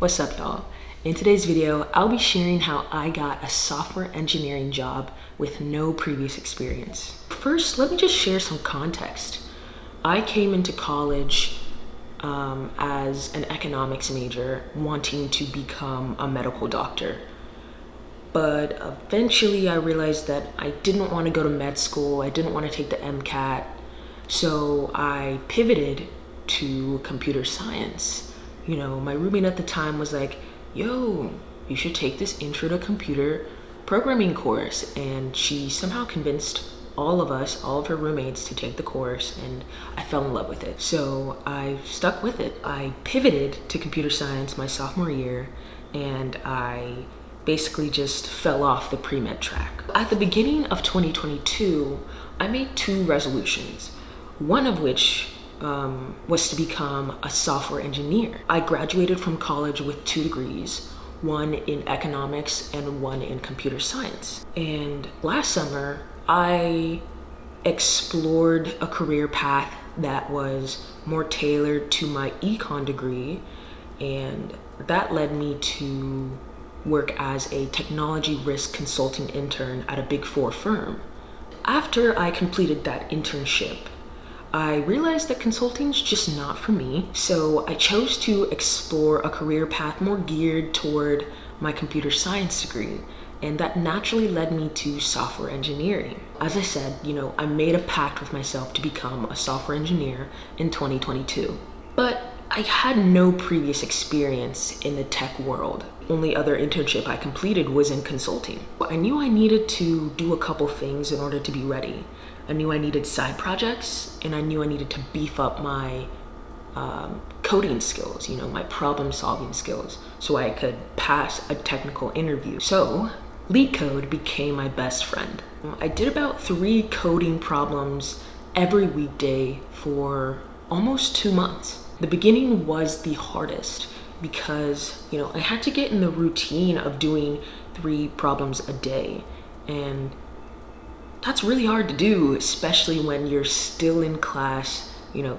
What's up, y'all? In today's video, I'll be sharing how I got a software engineering job with no previous experience. First, let me just share some context. I came into college as an economics major, wanting to become a medical doctor. But eventually I realized that I didn't want to go to med school. I didn't want to take the MCAT. So I pivoted to computer science. You know, my roommate at the time was like, yo, you should take this intro to computer programming course. And she somehow convinced all of her roommates to take the course, and I fell in love with it. So I stuck with it. I pivoted to computer science my sophomore year, and I basically just fell off the pre-med track. At the beginning of 2022, I made two resolutions, one of which was to become a software engineer. I graduated from college with 2 degrees, one in economics and one in computer science. And last summer, I explored a career path that was more tailored to my econ degree, and that led me to work as a technology risk consulting intern at a Big 4 firm. After I completed that internship, I realized that consulting's just not for me, so I chose to explore a career path more geared toward my computer science degree, and that naturally led me to software engineering. As I said, I made a pact with myself to become a software engineer in 2022. But I had no previous experience in the tech world. Only other internship I completed was in consulting. I knew I needed to do a couple things in order to be ready. I knew I needed side projects, and I knew I needed to beef up my coding skills, my problem solving skills, so I could pass a technical interview. So LeetCode became my best friend. I did about 3 coding problems every weekday for almost 2 months. The beginning was the hardest because, I had to get in the routine of doing 3 problems a day. And that's really hard to do, especially when you're still in class.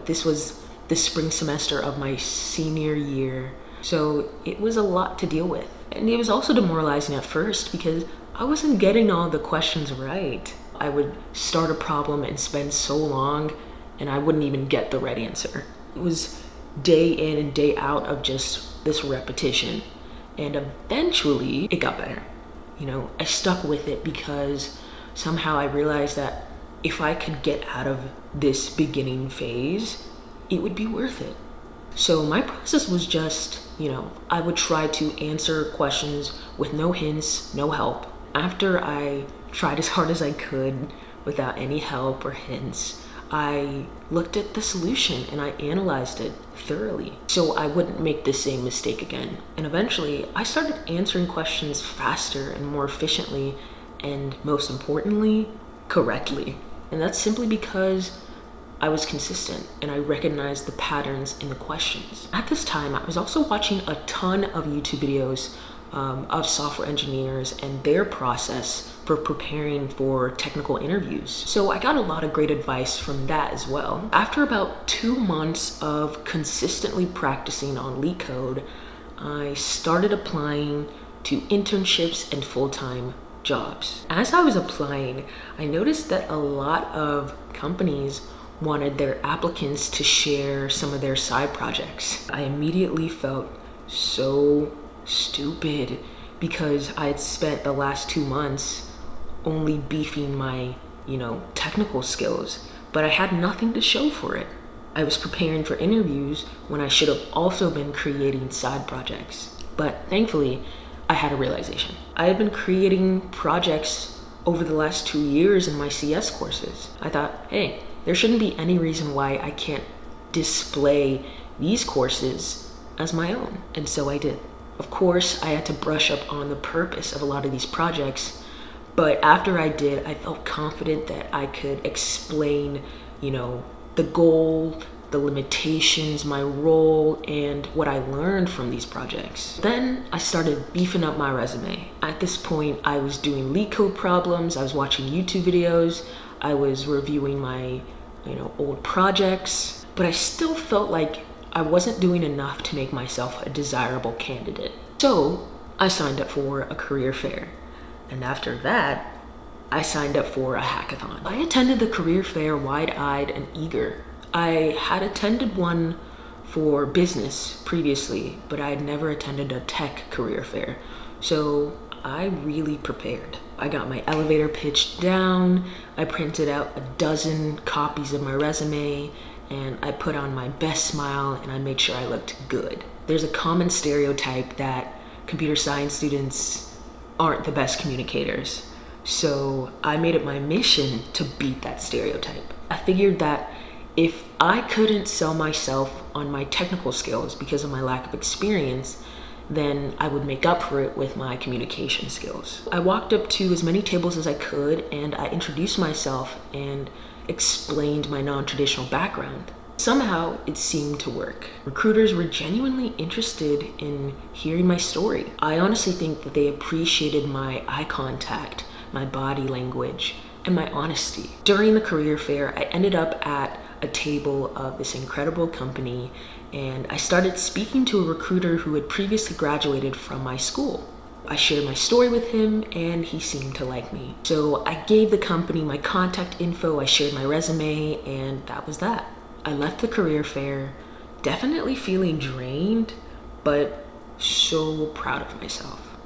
This was the spring semester of my senior year. So it was a lot to deal with. And it was also demoralizing at first because I wasn't getting all the questions right. I would start a problem and spend so long, and I wouldn't even get the right answer. It was day in and day out of just this repetition. And eventually it got better. I stuck with it because somehow I realized that if I could get out of this beginning phase, it would be worth it. So my process was just, I would try to answer questions with no hints, no help. After I tried as hard as I could without any help or hints, I looked at the solution and I analyzed it thoroughly so I wouldn't make the same mistake again. And eventually I started answering questions faster and more efficiently, and most importantly, correctly. And that's simply because I was consistent and I recognized the patterns in the questions. At this time, I was also watching a ton of YouTube videos of software engineers and their process for preparing for technical interviews. So I got a lot of great advice from that as well. After about 2 months of consistently practicing on LeetCode, I started applying to internships and full-time jobs. As I was applying, I noticed that a lot of companies wanted their applicants to share some of their side projects. I immediately felt so stupid because I had spent the last 2 months only beefing my, technical skills, but I had nothing to show for it. I was preparing for interviews when I should have also been creating side projects. But thankfully, I had a realization. I had been creating projects over the last 2 years in my CS courses. I thought, hey, there shouldn't be any reason why I can't display these courses as my own. And so I did. Of course, I had to brush up on the purpose of a lot of these projects, but after I did, I felt confident that I could explain, the goal, the limitations, my role, and what I learned from these projects. Then I started beefing up my resume. At this point, I was doing LeetCode problems, I was watching YouTube videos, I was reviewing my, old projects, but I still felt like I wasn't doing enough to make myself a desirable candidate. So I signed up for a career fair. And after that, I signed up for a hackathon. I attended the career fair wide-eyed and eager. I had attended one for business previously, but I had never attended a tech career fair. So I really prepared. I got my elevator pitch down, I printed out a dozen copies of my resume, and I put on my best smile and I made sure I looked good. There's a common stereotype that computer science students aren't the best communicators. So I made it my mission to beat that stereotype. I figured that if I couldn't sell myself on my technical skills because of my lack of experience, then I would make up for it with my communication skills. I walked up to as many tables as I could and I introduced myself and explained my non-traditional background. Somehow it seemed to work. Recruiters were genuinely interested in hearing my story. I honestly think that they appreciated my eye contact, my body language, and my honesty. During the career fair, I ended up at a table of this incredible company, and I started speaking to a recruiter who had previously graduated from my school. I shared my story with him and he seemed to like me. So I gave the company my contact info, I shared my resume, and that was that. I left the career fair definitely feeling drained, but so proud of myself.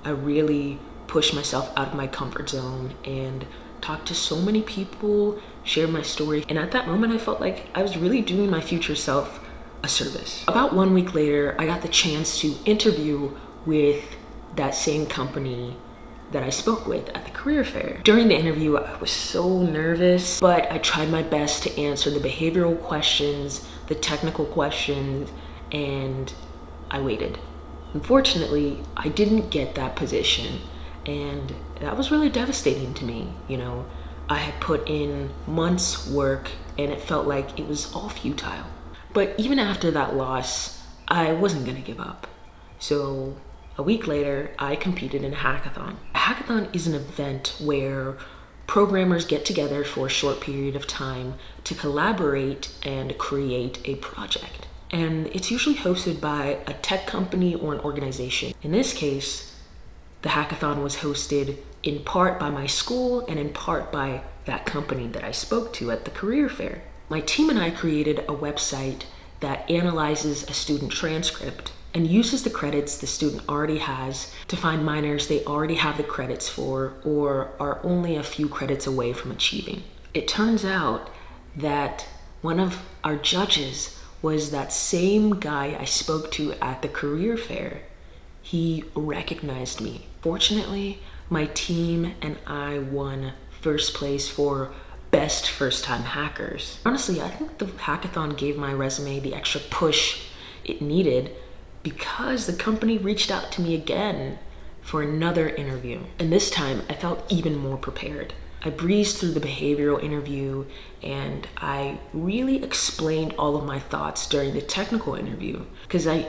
I really pushed myself out of my comfort zone and talked to so many people, shared my story, and at that moment I felt like I was really doing my future self a service. About 1 week later, I got the chance to interview with that same company that I spoke with at the career fair. During the interview, I was so nervous, but I tried my best to answer the behavioral questions, the technical questions, and I waited. Unfortunately, I didn't get that position, and that was really devastating to me. I had put in months' work and it felt like it was all futile. But even after that loss, I wasn't gonna give up. So a week later, I competed in a hackathon. A hackathon is an event where programmers get together for a short period of time to collaborate and create a project. And it's usually hosted by a tech company or an organization. In this case, the hackathon was hosted in part by my school and in part by that company that I spoke to at the career fair. My team and I created a website that analyzes a student transcript and uses the credits the student already has to find minors they already have the credits for or are only a few credits away from achieving. It turns out that one of our judges was that same guy I spoke to at the career fair. He recognized me. Fortunately, my team and I won first place for Best First-Time Hackers. Honestly, I think the hackathon gave my resume the extra push it needed because the company reached out to me again for another interview. And this time, I felt even more prepared. I breezed through the behavioral interview and I really explained all of my thoughts during the technical interview because I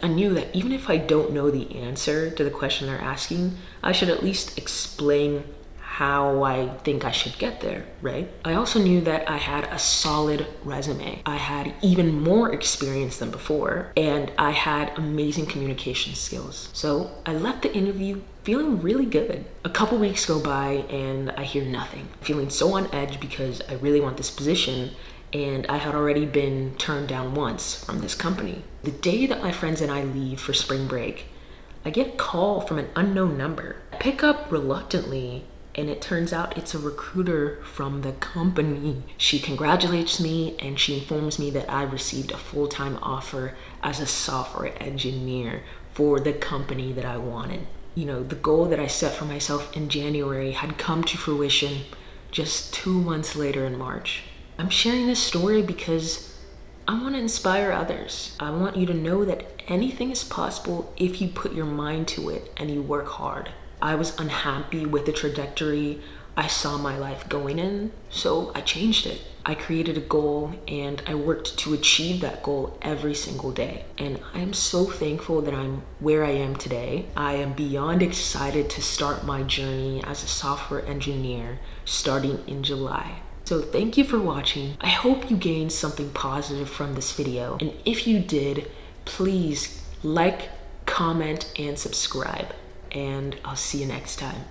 knew that even if I don't know the answer to the question they're asking, I should at least explain how I think I should get there, right? I also knew that I had a solid resume. I had even more experience than before, and I had amazing communication skills. So I left the interview feeling really good. A couple weeks go by and I hear nothing. Feeling so on edge because I really want this position, and I had already been turned down once from this company. The day that my friends and I leave for spring break, I get a call from an unknown number. I pick up reluctantly, and it turns out it's a recruiter from the company. She congratulates me and she informs me that I received a full-time offer as a software engineer for the company that I wanted. The goal that I set for myself in January had come to fruition just 2 months later in March. I'm sharing this story because I want to inspire others. I want you to know that anything is possible if you put your mind to it and you work hard. I was unhappy with the trajectory I saw my life going in, so I changed it. I created a goal and I worked to achieve that goal every single day. And I am so thankful that I'm where I am today. I am beyond excited to start my journey as a software engineer starting in July. So thank you for watching. I hope you gained something positive from this video. And if you did, please like, comment, and subscribe. And I'll see you next time.